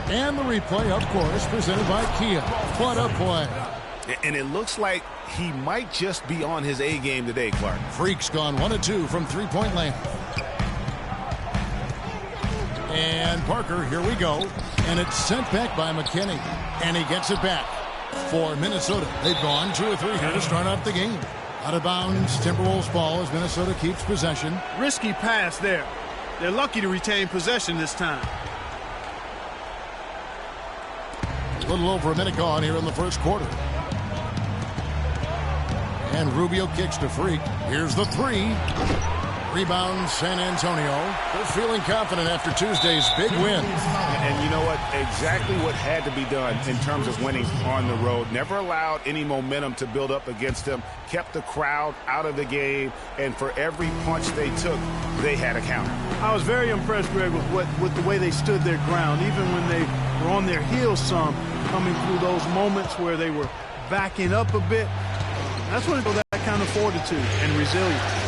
And the replay, of course, presented by Kia. What a play. And it looks like he might just be on his A game today, Clark. Freak's gone 1 of 2 from three-point land. And Parker, here we go. And it's sent back by McKinney. And he gets it back for Minnesota. They've gone 2 of 3 here to start out the game. Out of bounds, Timberwolves ball as Minnesota keeps possession. Risky pass there. They're lucky to retain possession this time. A little over a minute gone here in the first quarter. And Rubio kicks to Freak. Here's the three. Rebound, San Antonio. They're feeling confident after Tuesday's big win. And you know what? Exactly what had to be done in terms of winning on the road. Never allowed any momentum to build up against them. Kept the crowd out of the game. And for every punch they took, they had a counter. I was very impressed, Greg, with the way they stood their ground. Even when they were on their heels some, coming through those moments where they were backing up a bit. That's when it was that kind of fortitude and resilience.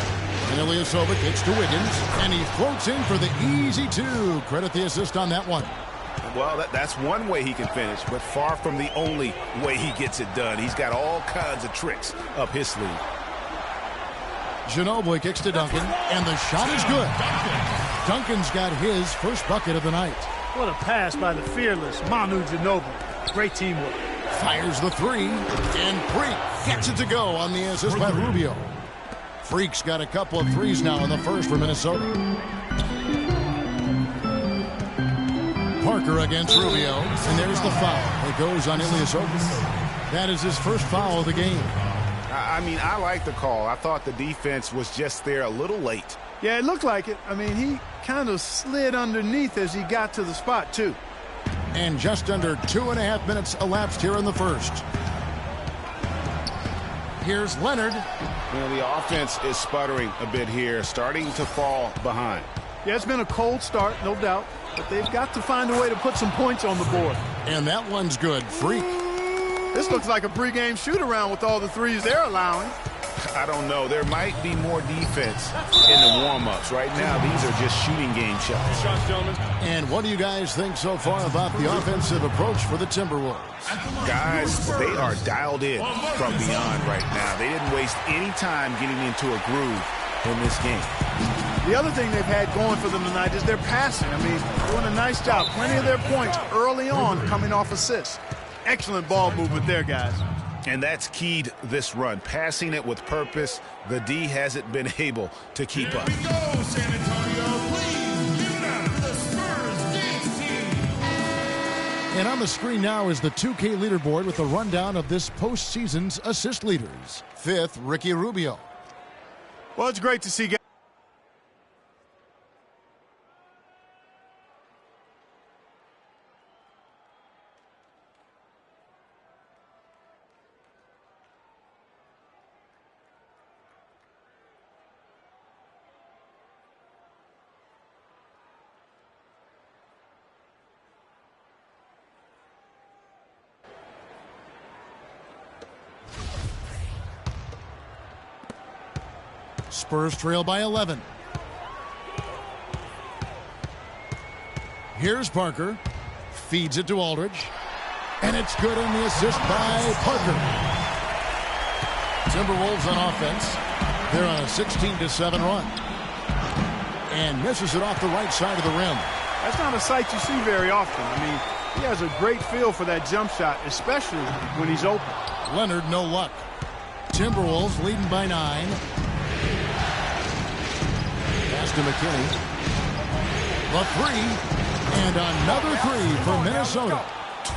And Ilyasova kicks to Wiggins, and he floats in for the easy two. Credit the assist on that one. Well, that's one way he can finish, but far from the only way he gets it done. He's got all kinds of tricks up his sleeve. Ginobili kicks to Duncan, and the shot is good. Duncan's got his first bucket of the night. What a pass by the fearless Manu Ginobili. Great teamwork. Fires the three, and Freak gets it to go on the assist by Rubio. Freak's got a couple of threes now in the first for Minnesota. Parker against Rubio, and there's the foul. It goes on Ilyasova. That is his first foul of the game. I mean, I like the call. I thought the defense was just there a little late. Yeah, it looked like it. I mean, he kind of slid underneath as he got to the spot, too. And just under 2.5 minutes elapsed here in the first. Here's Leonard. You know, the offense is sputtering a bit here, starting to fall behind. Yeah, it's been a cold start, no doubt. But they've got to find a way to put some points on the board. And that one's good. Freak. This looks like a pregame shoot-around with all the threes they're allowing. I don't know. There might be more defense in the warm-ups. Right now, these are just shooting game shots. And what do you guys think so far about the offensive approach for the Timberwolves? Guys, they are dialed in from beyond right now. They didn't waste any time getting into a groove in this game. The other thing they've had going for them tonight is their passing. I mean, doing a nice job. Plenty of their points early on coming off assists. Excellent ball movement there, guys. And that's keyed this run. Passing it with purpose. The D hasn't been able to keep up. Here we go, San Antonio. Please give it up for the Spurs Games team. And on the screen now is the 2K leaderboard with a rundown of this postseason's assist leaders. 5th, Ricky Rubio. Well, it's great to see guys. Spurs trail by 11. Here's Parker. Feeds it to Aldridge. And it's good on the assist by Parker. Timberwolves on offense. They're on a 16-7 run. And misses it off the right side of the rim. That's not a sight you see very often. I mean, he has a great feel for that jump shot, especially when he's open. Leonard, no luck. Timberwolves leading by 9. Pass to McKinney. The three. And another three for Minnesota.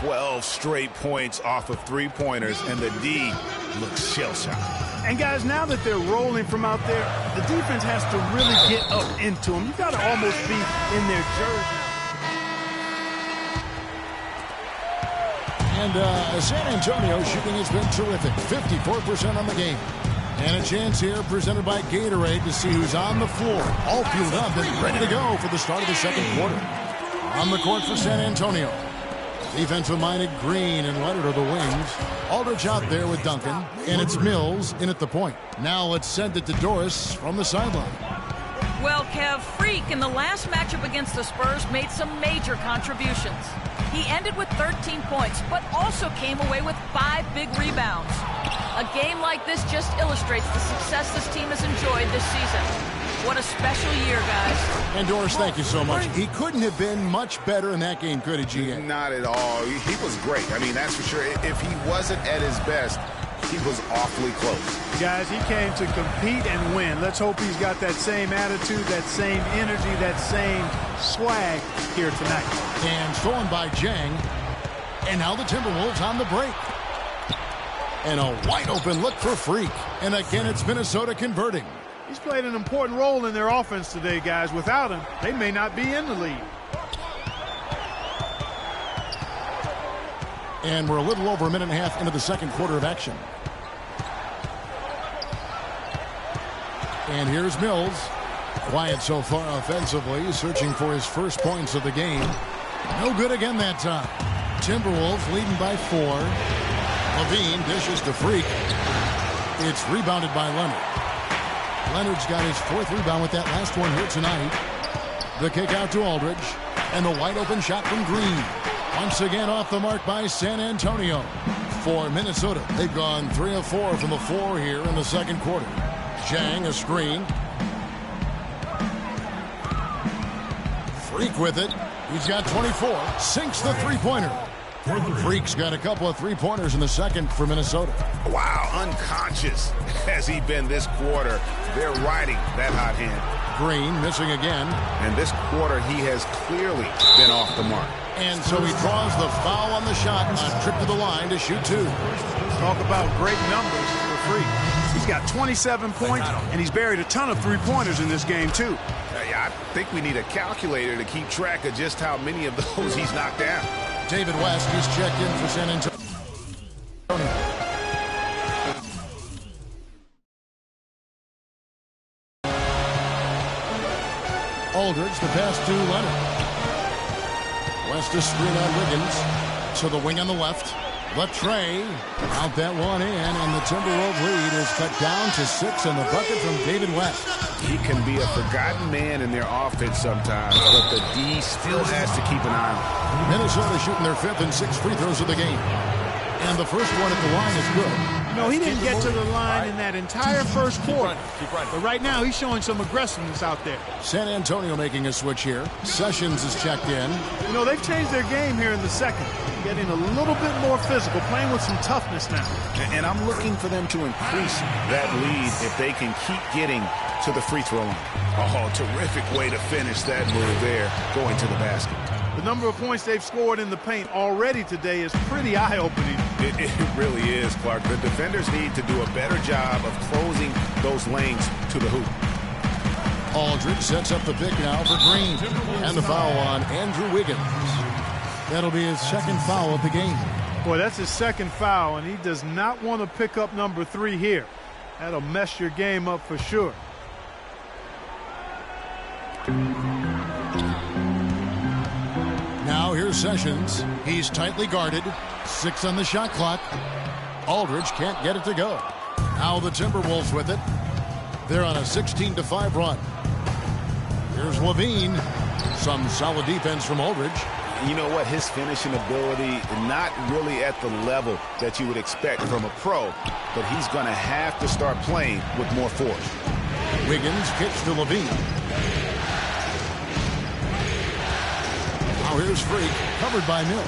12 straight points off of three-pointers, and the D looks shell-shocked. And, guys, now that they're rolling from out there, the defense has to really get up into them. You've got to almost be in their jersey. And San Antonio shooting has been terrific. 54% on the game. And a chance here presented by Gatorade to see who's on the floor. All fueled up and ready to go for the start of the second quarter. On the court for San Antonio. Defensive-minded Green and Leonard are the wings. Aldridge out there with Duncan. And it's Mills in at the point. Now let's send it to Doris from the sideline. Well, Kev, Freak in the last matchup against the Spurs made some major contributions. He ended with 13 points, but also came away with 5 big rebounds. A game like this just illustrates the success this team has enjoyed this season. What a special year, guys. And Doris, thank you so much. He couldn't have been much better in that game, could he, GA? Not at all. He was great. I mean, that's for sure. If he wasn't at his best, he was awfully close. Guys, he came to compete and win. Let's hope he's got that same attitude, that same energy, that same swag here tonight. And stolen by Jang. And now the Timberwolves on the break. And a wide open look for Freak. And again, it's Minnesota converting. He's played an important role in their offense today, guys. Without him, they may not be in the lead. And we're a little over a minute and a half into the second quarter of action. And here's Mills. Quiet so far offensively, searching for his first points of the game. No good again that time. Timberwolves leading by 4. Levine dishes to Freak. It's rebounded by Leonard. Leonard's got his 4th rebound with that last one here tonight. The kick out to Aldridge. And the wide open shot from Green. Once again off the mark by San Antonio. For Minnesota, they've gone 3 of 4 from the floor here in the second quarter. Jang a screen. Freak with it. He's got 24. Sinks the three-pointer. Freak's got a couple of three-pointers in the second for Minnesota. Wow, unconscious has he been this quarter. They're riding that hot hand. Green missing again. And this quarter, he has clearly been off the mark. And so he draws the foul on the shot on a trip to the line to shoot 2. Talk about great numbers for Freak. He's got 27 points, and he's buried a ton of three-pointers in this game, too. I think we need a calculator to keep track of just how many of those he's knocked down. David West, he's checked in for San Antonio. Aldridge, the pass to Leonard. West to screen on Wiggins. To the wing on the left. Left tray. Out that one in, and the Timberwolves lead is cut down to 6 on the bucket from David West. He can be a forgotten man in their offense sometimes, but the D still has to keep an eye on him. Minnesota shooting their 5th and 6th free throws of the game. And the first one at the line is good. No, he didn't get to the line in that entire first quarter. But right now, he's showing some aggressiveness out there. San Antonio making a switch here. Sessions is checked in. You know, they've changed their game here in the second. Getting a little bit more physical, playing with some toughness now. And I'm looking for them to increase that lead if they can keep getting to the free throw line. Oh, terrific way to finish that move there, going to the basket. The number of points they've scored in the paint already today is pretty eye-opening. It really is, Clark. The defenders need to do a better job of closing those lanes to the hoop. Aldridge sets up the pick now for Green. And the foul on Andrew Wiggins. That'll be his second foul of the game. Boy, that's his second foul, and he does not want to pick up number 3 here. That'll mess your game up for sure. Now here's Sessions. He's tightly guarded. 6 on the shot clock. Aldridge can't get it to go. Now the Timberwolves with it. They're on a 16-5 run. Here's Levine. Some solid defense from Aldridge. You know what? His finishing ability, not really at the level that you would expect from a pro, but he's going to have to start playing with more force. Wiggins kicks to Levine. Now here's Freak, covered by Mills.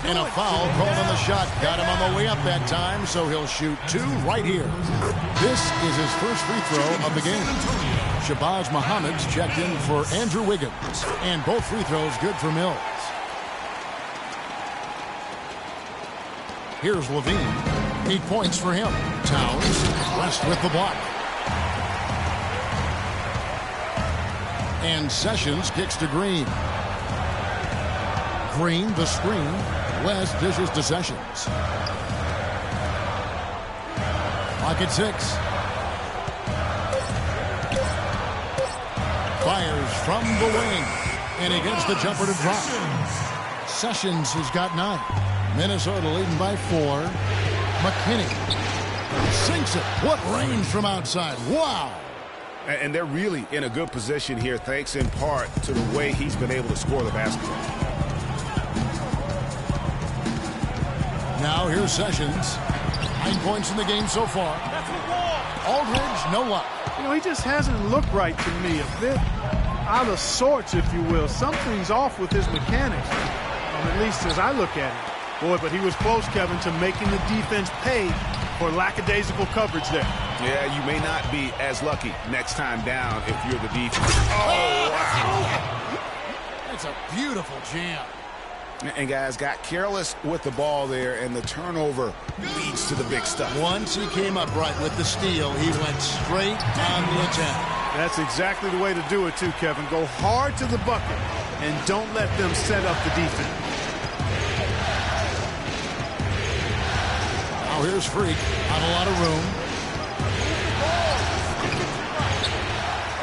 And a foul called on the shot. Got him on the way up that time, so he'll shoot 2 right here. This is his first free throw of the game. Shabazz Muhammad's checked in for Andrew Wiggins. And both free throws good for Mills. Here's Levine. 8 points for him. Towns, West with the block. And Sessions kicks to Green. Green, the screen. West dishes to Sessions. Pocket 6. Fires from the wing. And he gets the jumper to drop. Sessions has got 9. Minnesota leading by 4. McKinney. sinks it. What range from outside. Wow. And they're really in a good position here, thanks in part to the way he's been able to score the basketball. Now here's Sessions. 9 points in the game so far. Aldridge, no luck. You know, he just hasn't looked right to me. A bit out of sorts, if you will. Something's off with his mechanics, at least as I look at it. Boy, but he was close, Kevin, to making the defense pay for lackadaisical coverage there. Yeah, you may not be as lucky next time down if you're the defense. Oh, wow. That's a beautiful jam. And guys got careless with the ball there, and the turnover leads to the big stuff. Once he came up right with the steal, he went straight on the attack. That's exactly the way to do it, too, Kevin. Go hard to the bucket and don't let them set up the defense. Now here's Freak. Not a lot of room.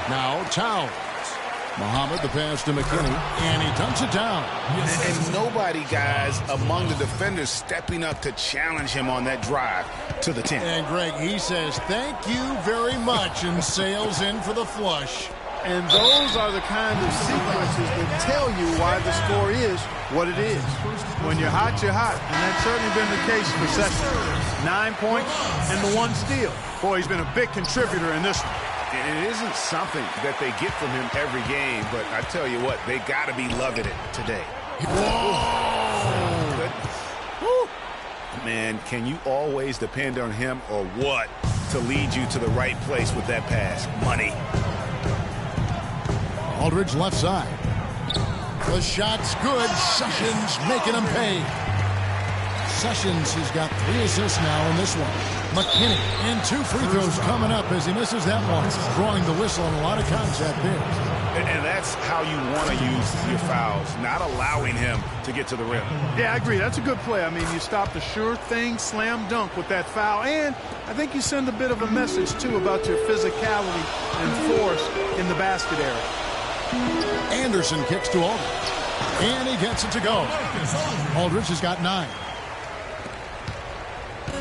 Now Towns. Muhammad, the pass to McKinney, and he dunks it down. And nobody, guys, among the defenders stepping up to challenge him on that drive to the 10. And Greg, he says, thank you very much, and sails in for the flush. And those are the kind of sequences that tell you why the score is what it is. When you're hot, you're hot. And that's certainly been the case for Sessions. 9 points and the 1 steal. Boy, he's been a big contributor in this one. And it isn't something that they get from him every game, but I tell you what, they got to be loving it today. Whoa! Woo. Man, can you always depend on him or what to lead you to the right place with that pass? Money. Aldridge left side. The shot's good. Sessions making him pay. Sessions has got 3 assists now in this one. McKinney and 2 free throws coming up as he misses that one. Drawing the whistle on a lot of contact there. And that's how you want to use your fouls, not allowing him to get to the rim. Yeah, I agree. That's a good play. I mean, you stop the sure thing slam dunk with that foul. And I think you send a bit of a message, too, about your physicality and force in the basket area. Anderson kicks to Aldridge. And he gets it to go. Aldridge has got 9.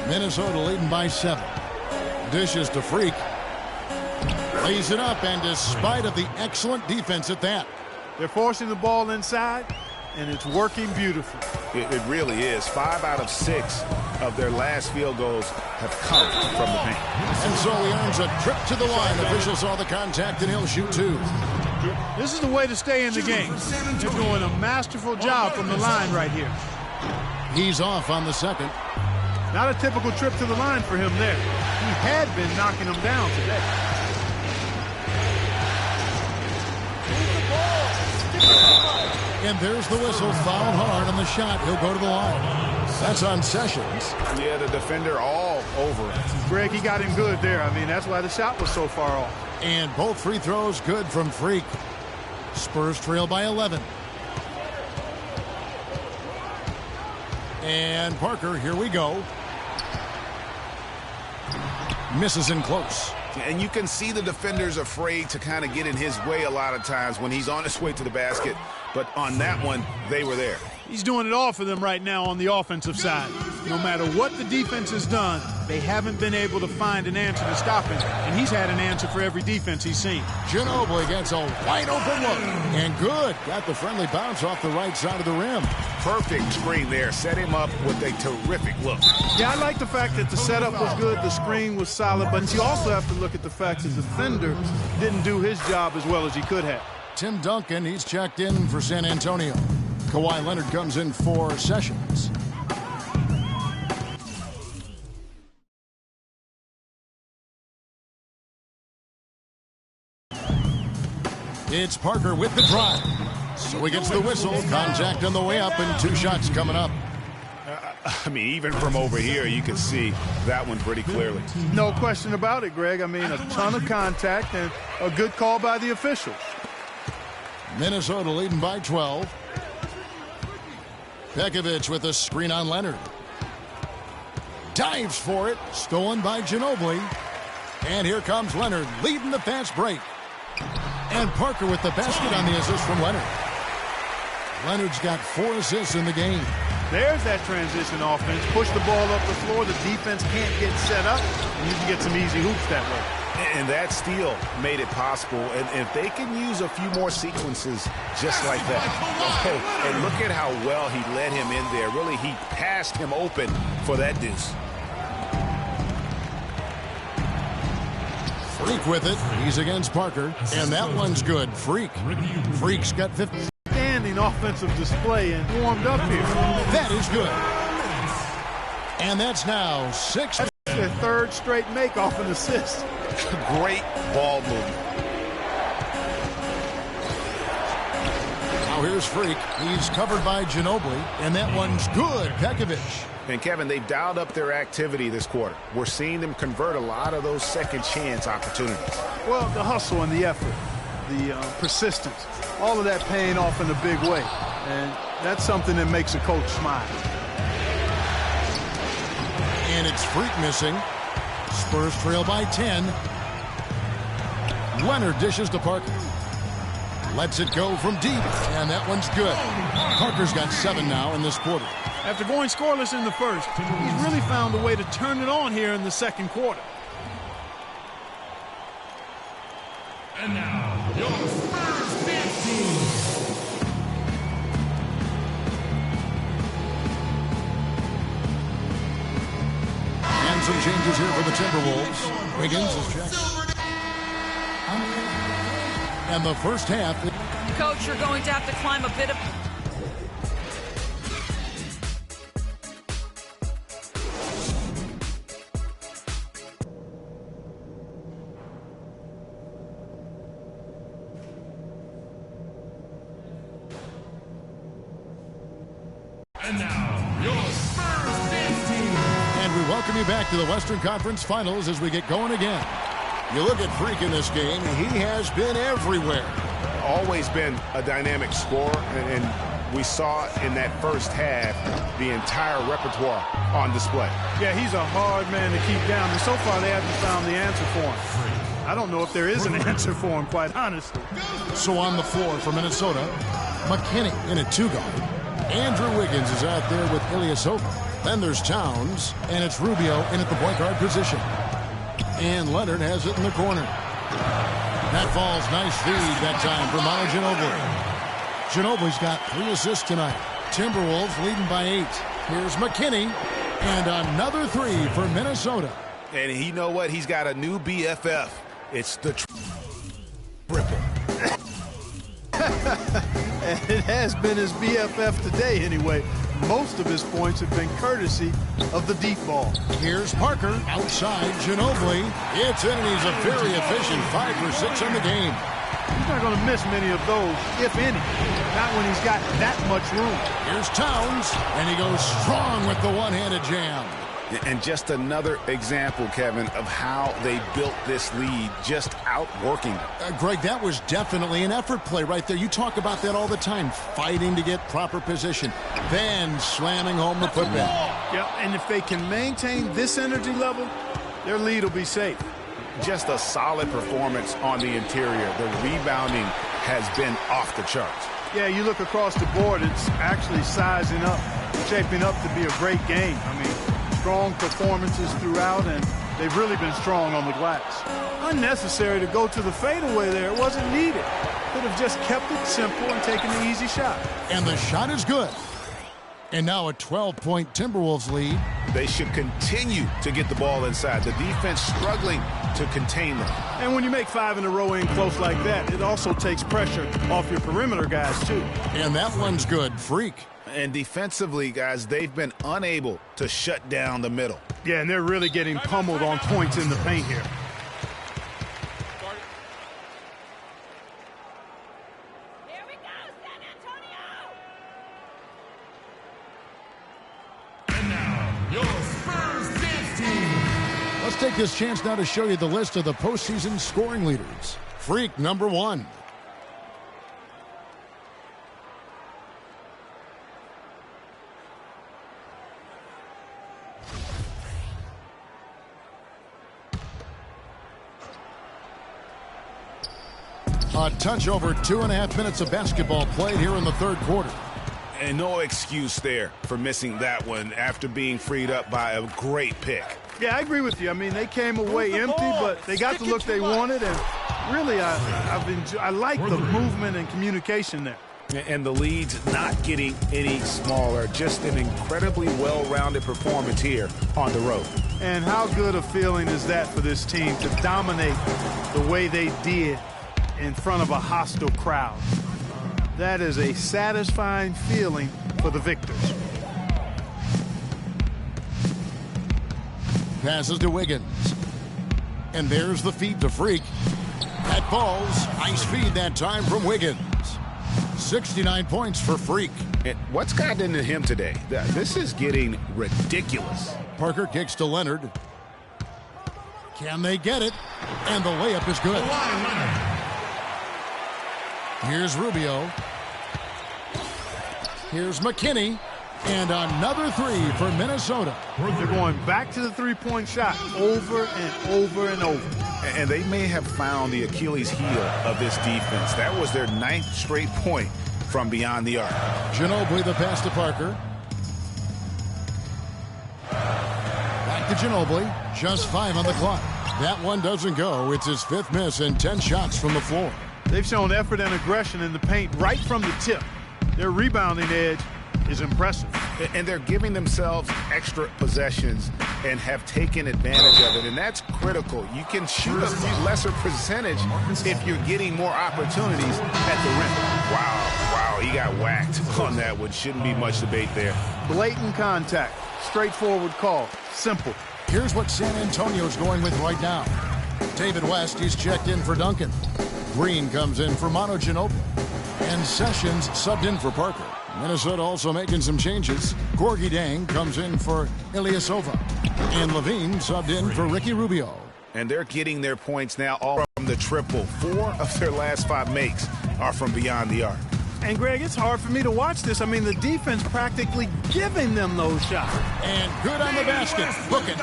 Minnesota leading by 7. Dishes to Freak. Lays it up, and despite of the excellent defense at that. They're forcing the ball inside, and it's working beautifully. It really is. 5 out of 6 of their last field goals have come from the paint. And so he earns a trip to the line. Official saw the contact, and he'll shoot 2. This is the way to stay in the game. They're doing a masterful job from the line right here. He's off on the second. Not a typical trip to the line for him there. He had been knocking them down today. And there's the whistle. Fouled hard on the shot. He'll go to the line. That's on Sessions. Yeah, the defender all over it. Greg, he got him good there. I mean, that's why the shot was so far off. And both free throws good from Freak. Spurs trail by 11. And Parker, here we go. Misses in close. And you can see the defenders afraid to kind of get in his way a lot of times when he's on his way to the basket. But on that one, they were there. He's doing it all for them right now on the offensive side. No matter what the defense has done, they haven't been able to find an answer to stop him. And he's had an answer for every defense he's seen. Ginobili gets a wide open look. And good. Got the friendly bounce off the right side of the rim. Perfect screen there. Set him up with a terrific look. Yeah, I like the fact that the setup was good, the screen was solid, but you also have to look at the fact that the defender didn't do his job as well as he could have. Tim Duncan, he's checked in for San Antonio. Kawhi Leonard comes in for Sessions. It's Parker with the drive. So he gets the whistle. Contact on the way up and 2 shots coming up. I mean, even from over here, you can see that one pretty clearly. No question about it, Greg. I mean, a ton of contact and a good call by the officials. Minnesota leading by 12. Pekovic with a screen on Leonard. Dives for it. Stolen by Ginobili. And here comes Leonard leading the fast break. And Parker with the basket on the assist from Leonard. Leonard's got 4 assists in the game. There's that transition offense. Push the ball up the floor. The defense can't get set up, and you can get some easy hoops that way. And that steal made it possible. And if they can use a few more sequences just like that. Okay, and look at how well he led him in there. Really, he passed him open for that deuce. Freak with it. He's against Parker. And that one's good. Freak's got 50. Standing offensive display and warmed up here. That is good. And that's now 6. That's their third straight make off an assist. Great ball movement. Now here's Freak. He's covered by Ginobili. And that one's good. Pekovic. And, Kevin, they've dialed up their activity this quarter. We're seeing them convert a lot of those second chance opportunities. Well, the hustle and the effort, the persistence, all of that paying off in a big way. And that's something that makes a coach smile. And it's Freak missing. Spurs trail by 10. Leonard dishes to Parker. Lets it go from deep. And that one's good. Parker's got 7 now in this quarter. After going scoreless in the first, he's really found a way to turn it on here in the second quarter. And now, your Spurs dance team. And some changes here for the Timberwolves. Wiggins is checked. And the first half. Coach, you're going to have to climb a bit of... And now, your Spurs dance team. And we welcome you back to the Western Conference Finals as we get going again. You look at Freak in this game, he has been everywhere. Always been a dynamic scorer, and we saw in that first half the entire repertoire on display. Yeah, he's a hard man to keep down, and so far they haven't found the answer for him. I don't know if there is an answer for him, quite honestly. So on the floor for Minnesota, McKinney in a 2-guard. Andrew Wiggins is out there with Ilyasova. Then there's Towns, and it's Rubio in at the point guard position. And Leonard has it in the corner. That falls. Nice feed that time for Manu Ginobili. Ginobili's got 3 assists tonight. Timberwolves leading by 8. Here's McKinney. And another 3 for Minnesota. And you know what? He's got a new BFF. It's the triple. And it has been his BFF today anyway. Most of his points have been courtesy of the deep ball. Here's Parker outside Ginobili. It's in, and he's a very efficient 5 for 6 in the game. He's not going to miss many of those, if any. Not when he's got that much room. Here's Towns, and he goes strong with the one-handed jam. And just another example, Kevin, of how they built this lead, just outworking them. Greg, that was definitely an effort play right there. You talk about that all the time, fighting to get proper position, then slamming home the putback. Yeah, and if they can maintain this energy level, their lead will be safe. Just a solid performance on the interior. The rebounding has been off the charts. Yeah, you look across the board, it's actually sizing up, shaping up to be a great game. I mean, strong performances throughout, and they've really been strong on the glass. Unnecessary to go to the fadeaway there. It wasn't needed. Could have just kept it simple and taken the easy shot. And the shot is good. And now a 12-point Timberwolves lead. They should continue to get the ball inside. The defense struggling to contain them. And when you make 5 in a row in close like that, it also takes pressure off your perimeter guys, too. And that one's good. Freak. And defensively, guys, they've been unable to shut down the middle. Yeah, and they're really getting pummeled on points in the paint here. Here we go, San Antonio! And now, your Spurs dance team. Let's take this chance now to show you the list of the postseason scoring leaders. Freak, number 1. A touch over 2.5 minutes of basketball played here in the third quarter. And no excuse there for missing that one after being freed up by a great pick. Yeah, I agree with you. I mean, they came away empty, but they got the look they wanted, and really, I like the movement and communication there. And the lead's not getting any smaller. Just an incredibly well-rounded performance here on the road. And how good a feeling is that for this team to dominate the way they did in front of a hostile crowd? That is a satisfying feeling for the victors. Passes to Wiggins. And there's the feed to Freak. That falls. Nice feed that time from Wiggins. 69 points for Freak. And what's gotten into him today? This is getting ridiculous. Parker kicks to Leonard. Can they get it? And the layup is good. Here's Rubio. Here's McKinney. And another three for Minnesota. They're going back to the three-point shot over and over and over. And they may have found the Achilles heel of this defense. That was their 9th straight point from beyond the arc. Ginobili the pass to Parker. Back to Ginobili. Just 5 on the clock. That one doesn't go. It's his 5th miss and 10 shots from the floor. They've shown effort and aggression in the paint right from the tip. Their rebounding edge is impressive. And they're giving themselves extra possessions and have taken advantage of it, and that's critical. You can shoot a lesser percentage if you're getting more opportunities at the rim. Wow, he got whacked on that one. Shouldn't be much debate there. Blatant contact, straightforward call, simple. Here's what San Antonio's going with right now. David West, he's checked in for Duncan. Green comes in for Manu Ginobili. And Sessions subbed in for Parker. Minnesota also making some changes. Gorgie Dang comes in for Ilyasova. And Levine subbed in for Ricky Rubio. And they're getting their points now all from the triple. 4 of their last 5 makes are from beyond the arc. And, Greg, it's hard for me to watch this. I mean, the defense practically giving them those shots. And good on the basket. Book it.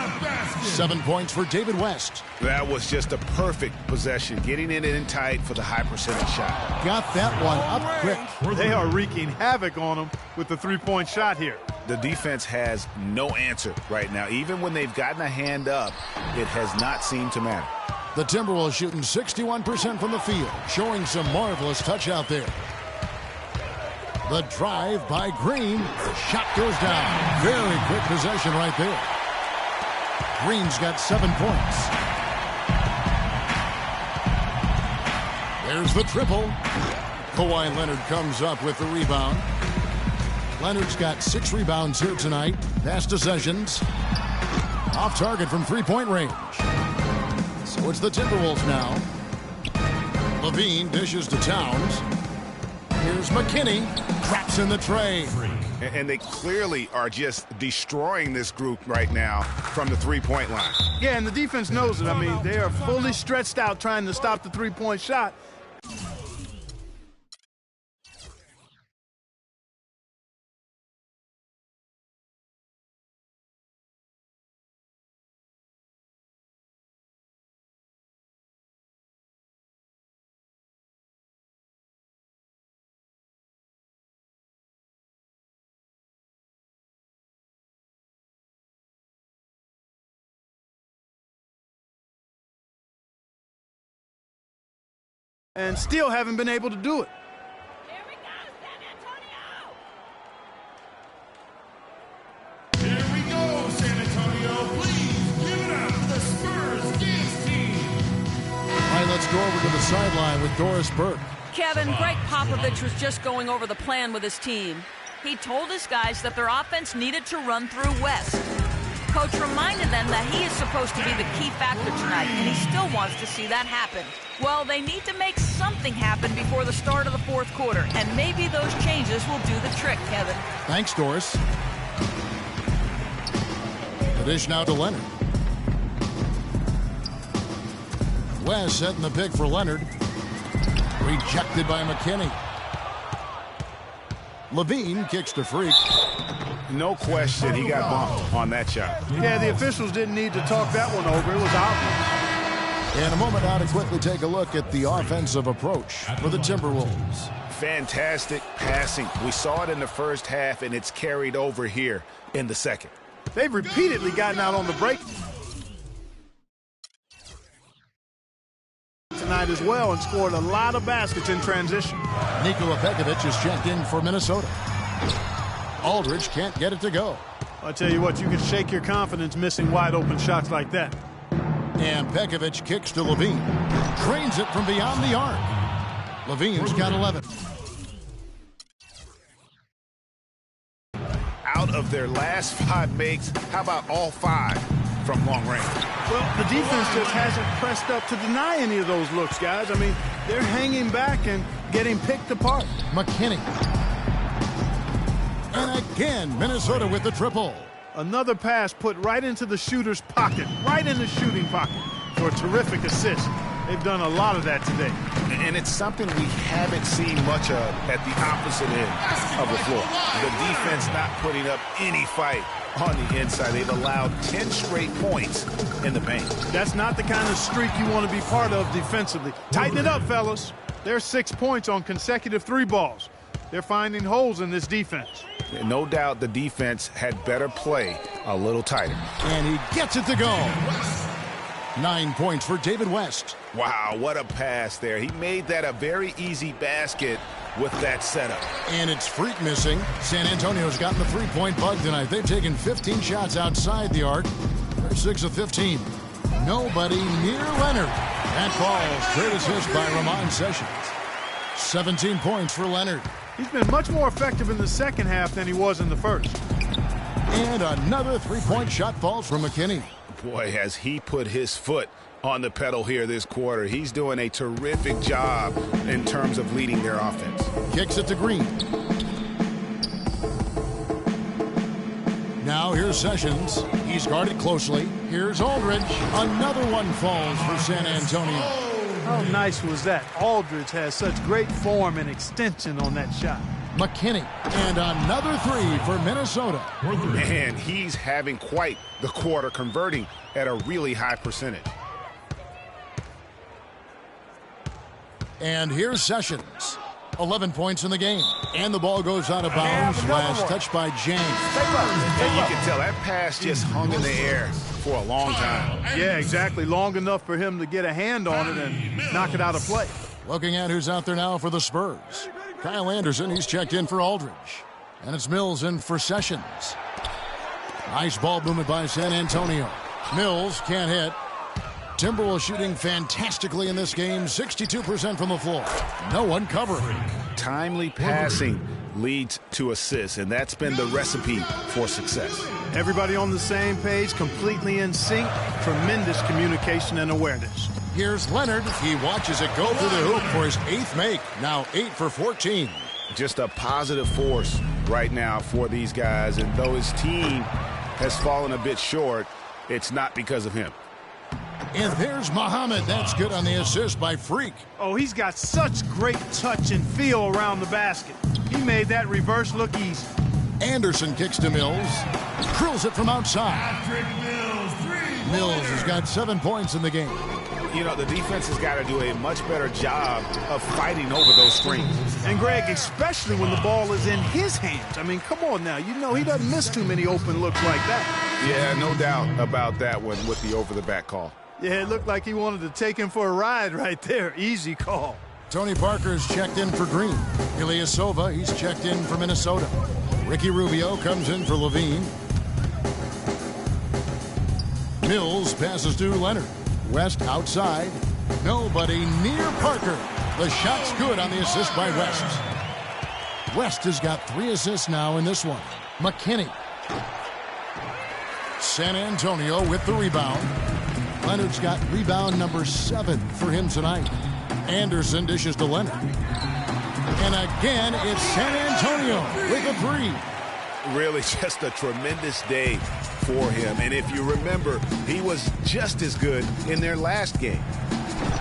7 points for David West. That was just a perfect possession, getting it in tight for the high percentage shot. Got that one up quick. They are wreaking havoc on them with the three-point shot here. The defense has no answer right now. Even when they've gotten a hand up, it has not seemed to matter. The Timberwolves shooting 61% from the field, showing some marvelous touch out there. The drive by Green. Shot goes down. Very quick possession right there. Green's got 7 points. There's the triple. Kawhi Leonard comes up with the rebound. Leonard's got 6 rebounds here tonight. Pass to Sessions. Off target from three-point range. So it's the Timberwolves now. Levine dishes to Towns. Here's McKinney. Traps in the tray. And they clearly are just destroying this group right now from the three-point line. Yeah, and the defense knows it. I mean, they are fully stretched out trying to stop the three-point shot. And still haven't been able to do it. Here we go, San Antonio! Here we go, San Antonio. Please give it up for the Spurs dance team. All right, let's go over to the sideline with Doris Burke. Kevin, Greg Popovich was just going over the plan with his team. He told his guys that their offense needed to run through West. Coach reminded them that he is supposed to be the key factor tonight, and he still wants to see that happen. Well, they need to make something happen before the start of the fourth quarter, and maybe those changes will do the trick, Kevin. Thanks, Doris. The dish now to Leonard. West setting the pick for Leonard. Rejected by McKinney. Levine kicks to Freak. No question he got bumped on that shot. Yeah, the officials didn't need to talk that one over. It was obvious. In a moment now to quickly take a look at the offensive approach for the Timberwolves. Fantastic passing. We saw it in the first half, and it's carried over here in the second. They've repeatedly gotten out on the break tonight as well and scored a lot of baskets in transition. Nikola Pekovic is checked in for Minnesota. Aldridge can't get it to go. I'll tell you what, you can shake your confidence missing wide-open shots like that. And Pekovic kicks to Levine. Drains it from beyond the arc. Levine's got 11. Out of their last 5 makes, how about all 5 from long range? Well, the defense just hasn't pressed up to deny any of those looks, guys. I mean, they're hanging back and getting picked apart. McKinney. And again, Minnesota with the triple. Another pass put right into the shooter's pocket, right in the shooting pocket for a terrific assist. They've done a lot of that today. And it's something we haven't seen much of at the opposite end of the floor. The defense not putting up any fight on the inside. They've allowed 10 straight points in the paint. That's not the kind of streak you want to be part of defensively. Tighten it up, fellas. There's 6 points on consecutive 3 balls. They're finding holes in this defense. No doubt the defense had better play a little tighter. And he gets it to go. 9 points for David West. Wow, what a pass there. He made that a very easy basket with that setup. And it's Freak missing. San Antonio's gotten the three-point bug tonight. They've taken 15 shots outside the arc. They're 6 of 15. Nobody near Leonard. That falls. Great assist by Ramon Sessions. 17 points for Leonard. He's been much more effective in the second half than he was in the first. And another three-point shot falls from McKinney. Boy, has he put his foot on the pedal here this quarter. He's doing a terrific job in terms of leading their offense. Kicks it to Green. Now here's Sessions. He's guarded closely. Here's Aldridge. Another one falls for San Antonio. How nice was that? Aldridge has such great form and extension on that shot. McKinney. And another three for Minnesota. Man, he's having quite the quarter, converting at a really high percentage. And here's Sessions. 11 points in the game. And the ball goes out of bounds. Last touch by James. And you can tell that pass just hung in the air for a long time. Yeah, exactly. Long enough for him to get a hand on it and knock it out of play. Looking at who's out there now for the Spurs. Kyle Anderson, he's checked in for Aldridge. And it's Mills in for Sessions. Nice ball movement by San Antonio. Mills can't hit. Timberwolves shooting fantastically in this game. 62% from the floor. No one covering. Timely passing leads to assists, and that's been the recipe for success. Everybody on the same page, completely in sync. Tremendous communication and awareness. Here's Leonard. He watches it go through the hoop for his 8th make. Now 8 for 14. Just a positive force right now for these guys, and though his team has fallen a bit short, it's not because of him. And there's Muhammad. That's good on the assist by Freak. Oh, he's got such great touch and feel around the basket. He made that reverse look easy. Anderson kicks to Mills. Drills it from outside. Mills has got 7 points in the game. You know, the defense has got to do a much better job of fighting over those screens. And, Greg, especially when the ball is in his hands. I mean, come on now. You know he doesn't miss too many open looks like that. Yeah, no doubt about that one with the over-the-back call. Yeah, it looked like he wanted to take him for a ride right there. Easy call. Tony Parker's checked in for Green. Ilyasova, he's checked in for Minnesota. Ricky Rubio comes in for Levine. Mills passes to Leonard. West outside. Nobody near Parker. The shot's good on the assist by West. West has got 3 assists now in this one. McKinney. San Antonio with the rebound. Leonard's got rebound number 7 for him tonight. Anderson dishes to Leonard. And again, it's San Antonio with a 3. Really just a tremendous day for him. And if you remember, he was just as good in their last game.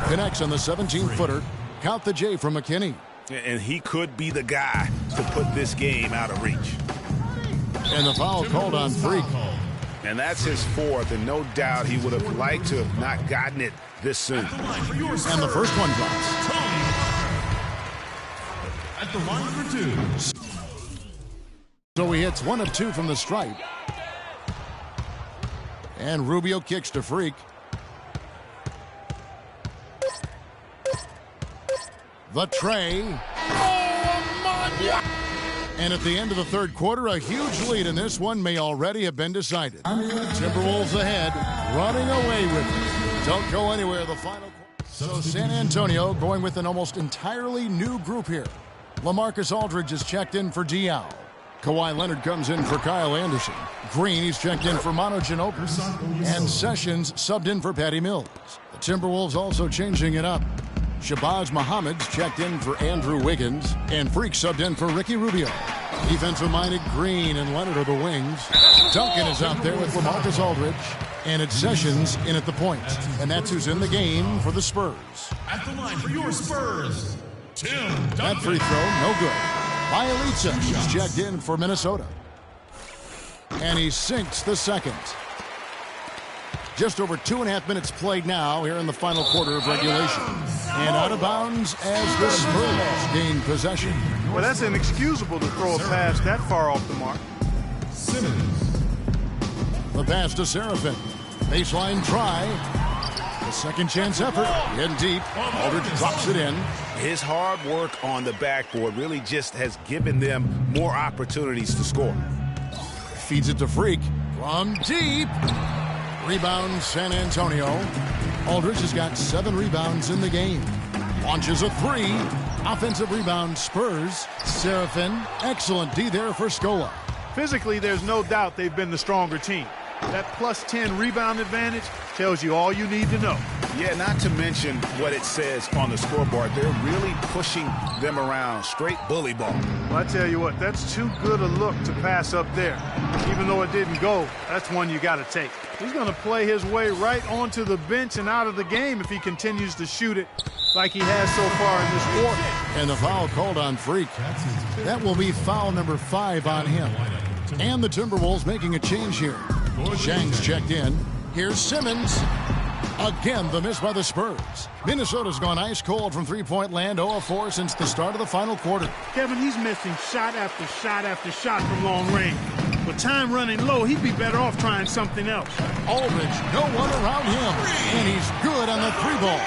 Connects on the 17-footer. Count the J from McKinney. And he could be the guy to put this game out of reach. And the foul called on Freak. And that's his 4th, and no doubt he would have liked to have not gotten it this soon. And the first one drops. at the line for two. So he hits 1 of 2 from the stripe. And Rubio kicks to Freak. The tray. Oh, my. And at the end of the third quarter, a huge lead in this one may already have been decided. Timberwolves ahead, running away with it. Don't go anywhere. The final. So San Antonio going with an almost entirely new group here. LaMarcus Aldridge is checked in for Diaw. Kawhi Leonard comes in for Kyle Anderson. Green, he's checked in for Manu Ginobili. And Sessions subbed in for Patty Mills. The Timberwolves also changing it up. Shabazz Muhammad's checked in for Andrew Wiggins. And Freak subbed in for Ricky Rubio. Defensive-minded Green and Leonard are the wings. Duncan is out there with LaMarcus Aldridge. And it's Sessions in at the point. And that's who's in the game for the Spurs. At the line for your Spurs, Tim Duncan. That free throw, no good. Bielitsa is checked in for Minnesota. And he sinks the second. Just over 2.5 minutes played now here in the final quarter of regulation. And out of bounds as the Spurs gain possession. Well, that's inexcusable to throw a pass that far off the mark. Simmons. The pass to Seraphin. Baseline try. The second chance effort. In deep. Aldridge drops it in. His hard work on the backboard really just has given them more opportunities to score. Feeds it to Freak. From deep. Rebound San Antonio. Aldridge has got 7 rebounds in the game. Launches a 3. Offensive rebound Spurs. Seraphin. Excellent D there for Scola. Physically, there's no doubt they've been the stronger team. That plus 10 rebound advantage tells you all you need to know. Yeah, not to mention what it says on the scoreboard. They're really pushing them around. Straight bully ball. Well, I tell you what, that's too good a look to pass up there. Even though it didn't go, that's one you got to take. He's going to play his way right onto the bench and out of the game if he continues to shoot it like he has so far in this quarter. And the foul called on Freak. That will be foul number 5 on him. And the Timberwolves making a change here. Shang's checked in. Here's Simmons. Again, the miss by the Spurs. Minnesota's gone ice cold from three-point land, 0 of 4 since the start of the final quarter. Kevin, he's missing shot after shot after shot from long range. With time running low, he'd be better off trying something else. Aldridge, no one around him. And he's good on the 3-ball.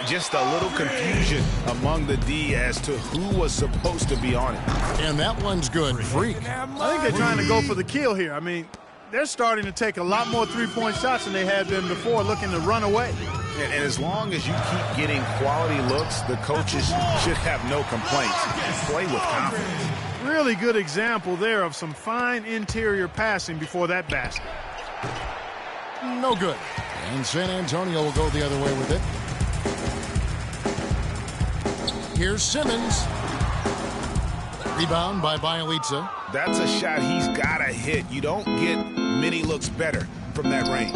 Just a little confusion among the D as to who was supposed to be on it. And that one's good. Freak. I think they're trying to go for the kill here. I mean, they're starting to take a lot more three-point shots than they had been before, looking to run away. And as long as you keep getting quality looks, the coaches should have no complaints. Play with confidence. Really good example there of some fine interior passing before that basket. No good. And San Antonio will go the other way with it. Here's Simmons. Rebound by Bielitsa. That's a shot he's got to hit. You don't get many looks better from that range.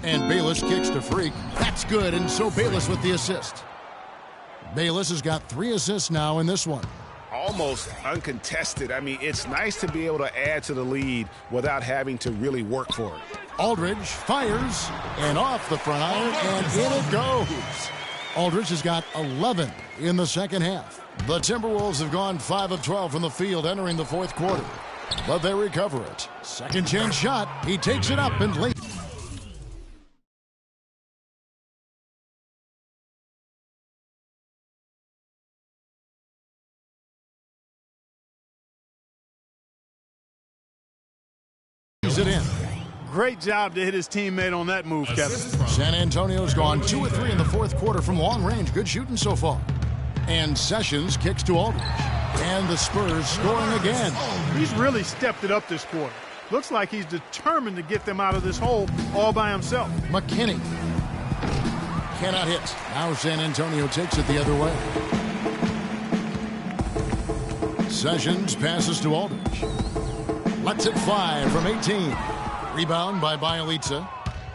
And Bayless kicks to Freak. That's good, and so Bayless with the assist. Bayless has got 3 assists now in this one. Almost uncontested. I mean, it's nice to be able to add to the lead without having to really work for it. Aldridge fires, and off the front iron, and in it goes. Aldridge has got 11 in the second half. The Timberwolves have gone 5 of 12 from the field entering the fourth quarter. But they recover it. Second chance shot. He takes it up and late. It in. Great job to hit his teammate on that move, Kevin. San Antonio's gone 2 of 3 in the fourth quarter from long range. Good shooting so far. And Sessions kicks to Aldridge. And the Spurs scoring again. He's really stepped it up this quarter. Looks like he's determined to get them out of this hole all by himself. McKinney cannot hit. Now San Antonio takes it the other way. Sessions passes to Aldridge. Lets it fly from 18. Rebound by Bielitsa.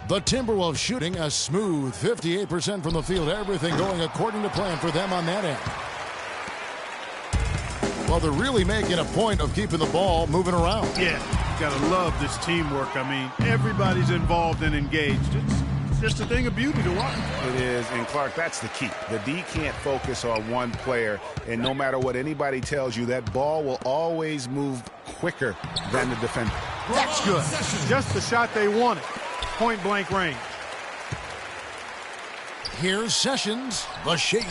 The Timberwolves shooting a smooth 58% from the field. Everything going according to plan for them on that end. Well, they're really making a point of keeping the ball moving around. Yeah, you gotta love this teamwork. I mean, everybody's involved and engaged. It's just a thing of beauty to watch. It is, and Clark, that's the key. The D can't focus on one player, and no matter what anybody tells you, that ball will always move quicker than the defender. That's good. Just the shot they wanted. Point-blank range. Here's Sessions, the shake.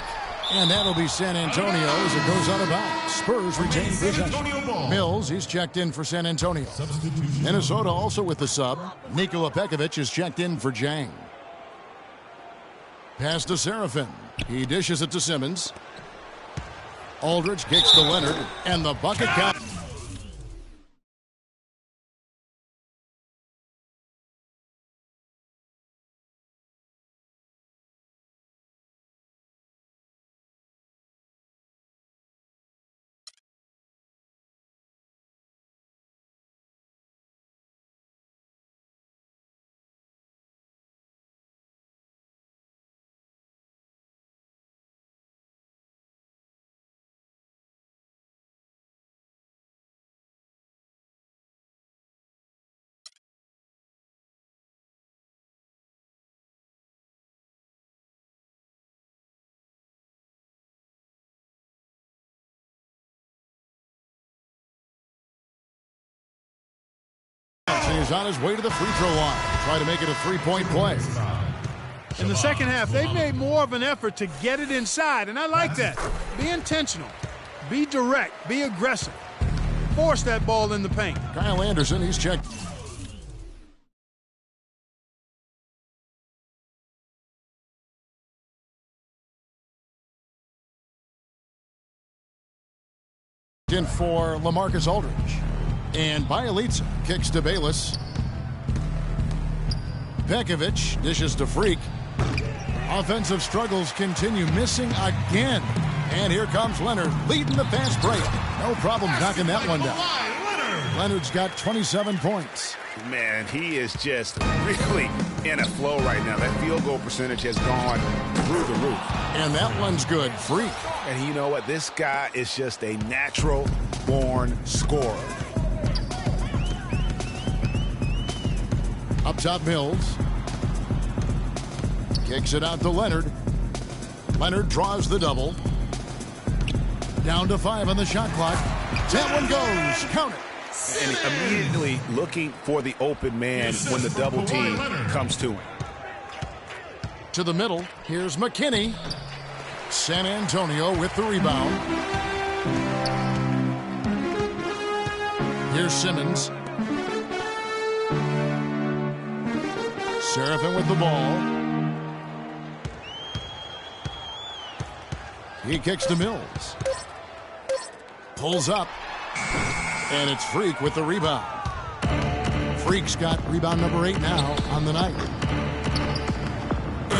And that'll be San Antonio as it goes out of bounds. Spurs retain possession. Mills, he's checked in for San Antonio. Minnesota also with the sub. Nikola Pekovic is checked in for Jang. Pass to Serafin. He dishes it to Simmons. Aldridge kicks to Leonard, and the bucket count. He's on his way to the free throw line. Try to make it a three-point play. In the second half, they've made more of an effort to get it inside, and I like that. Be intentional. Be direct. Be aggressive. Force that ball in the paint. Kyle Anderson, he's checked. In for LaMarcus Aldridge. And Bielitsa kicks to Bayless. Pekovic dishes to Freak. Offensive struggles continue, missing again. And here comes Leonard leading the fast break. No problem knocking that one down. Leonard's got 27 points. Man, he is just really in a flow right now. That field goal percentage has gone through the roof. And that one's good. Freak. And you know what? This guy is just a natural-born scorer. Up top, Mills. Kicks it out to Leonard. Leonard draws the double. Down to 5 on the shot clock. That one goes. Count it. And immediately looking for the open man when the double team comes to him. To the middle. Here's McKinney. San Antonio with the rebound. Here's Simmons. Serafin with the ball. He kicks to Mills. Pulls up. And it's Freak with the rebound. Freak's got rebound number 8 now on the night.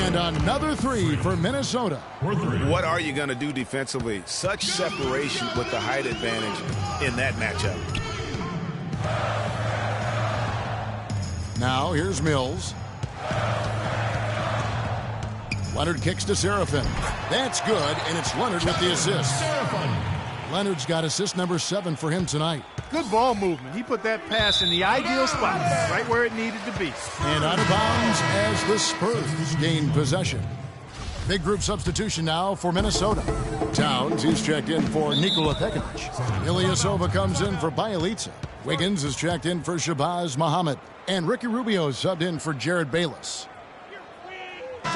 And another 3 for Minnesota. What are you going to do defensively? Such separation with the height advantage in that matchup. Now here's Mills. Leonard kicks to Serafin. That's good, and it's Leonard with the assist. Leonard's got assist number 7 for him tonight. Good ball movement. He put that pass in the ideal spot, right where it needed to be. And out of bounds as the Spurs gain possession. Big group substitution now for Minnesota. Towns, he's checked in for Nikola Pekovic. Ilyasova comes in for Bielitsa. Wiggins is checked in for Shabazz Muhammad. And Ricky Rubio subbed in for Jared Bayless.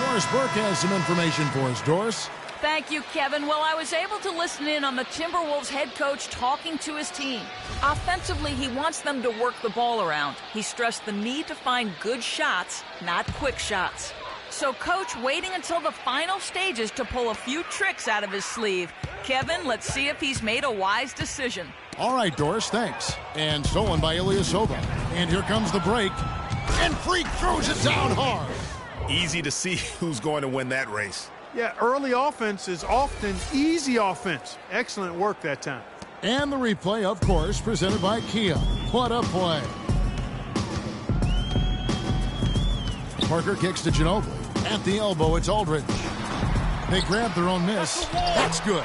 Doris Burke has some information for us. Doris? Thank you, Kevin. Well, I was able to listen in on the Timberwolves head coach talking to his team. Offensively, he wants them to work the ball around. He stressed the need to find good shots, not quick shots. So Coach waiting until the final stages to pull a few tricks out of his sleeve. Kevin, let's see if he's made a wise decision. All right, Doris, thanks. And stolen by Ilyasova. And here comes the break. And Freak throws it down hard. Easy to see who's going to win that race. Yeah, early offense is often easy offense. Excellent work that time. And the replay, of course, presented by Kia. What a play. Parker kicks to Ginobili. At the elbow, it's Aldridge. They grab their own miss. That's good.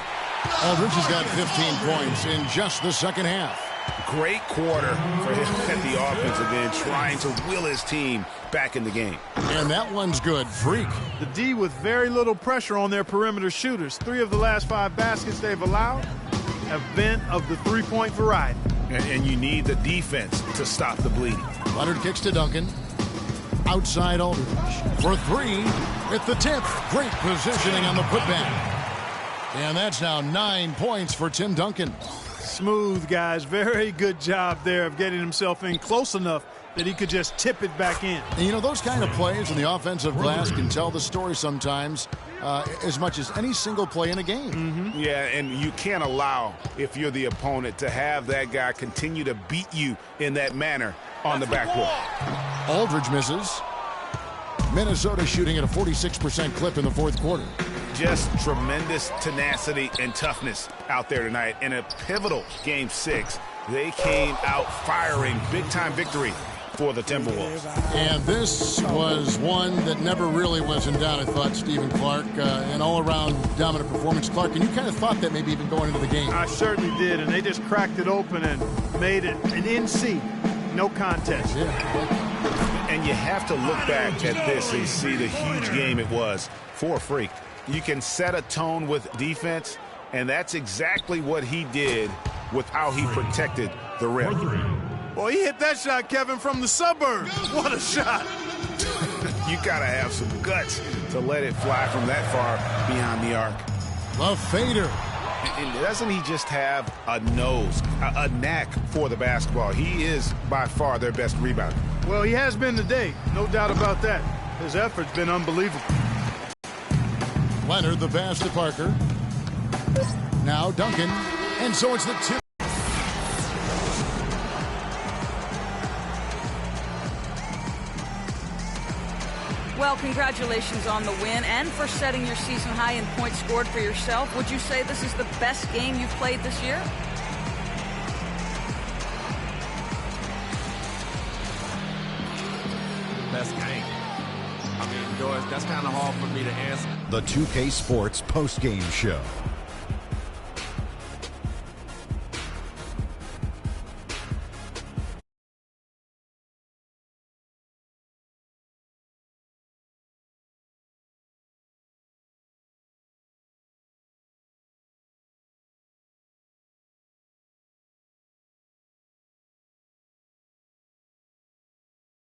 Aldridge has got 15 points in just the second half. Great quarter for him at the offensive end, trying to will his team back in the game. And that one's good. Freak. The D with very little pressure on their perimeter shooters. 3 of the last 5 baskets they've allowed have been of the three-point variety. And you need the defense to stop the bleeding. Leonard kicks to Duncan. Outside Aldridge for 3 at the tip. Great positioning on the putback. And that's now 9 points for Tim Duncan. Smooth, guys. Very good job there of getting himself in close enough that he could just tip it back in. And you know, those kind of plays in the offensive glass can tell the story sometimes as much as any single play in a game. Yeah, and you can't allow, if you're the opponent, to have that guy continue to beat you in that manner on the backcourt. Aldridge misses. Minnesota shooting at a 46% clip in the fourth quarter. Just tremendous tenacity and toughness out there tonight. In a pivotal Game 6, they came out firing. Big-time victory for the Timberwolves. And this was one that never really was in doubt, I thought, Stephen Clark. An all-around dominant performance. Clark, and you kind of thought that maybe even going into the game. I certainly did, and they just cracked it open and made it an NC. No contest. Yeah. And you have to look back at this and see the huge game it was for Freak. You can set a tone with defense, and that's exactly what he did with how he protected the rim. Boy, he hit that shot, Kevin, from the suburbs. What a shot. You got to have some guts to let it fly from that far beyond the arc. The fader. And doesn't he just have a nose, a knack for the basketball? He is by far their best rebounder. Well, he has been today. No doubt about that. His effort's been unbelievable. Leonard, the pass to Parker. Now Duncan. And so it's the tip. Well, congratulations on the win and for setting your season high in points scored for yourself. Would you say this is the best game you've played this year? Best game. I mean, Doris, that's kind of hard for me to answer. The 2K Sports postgame show.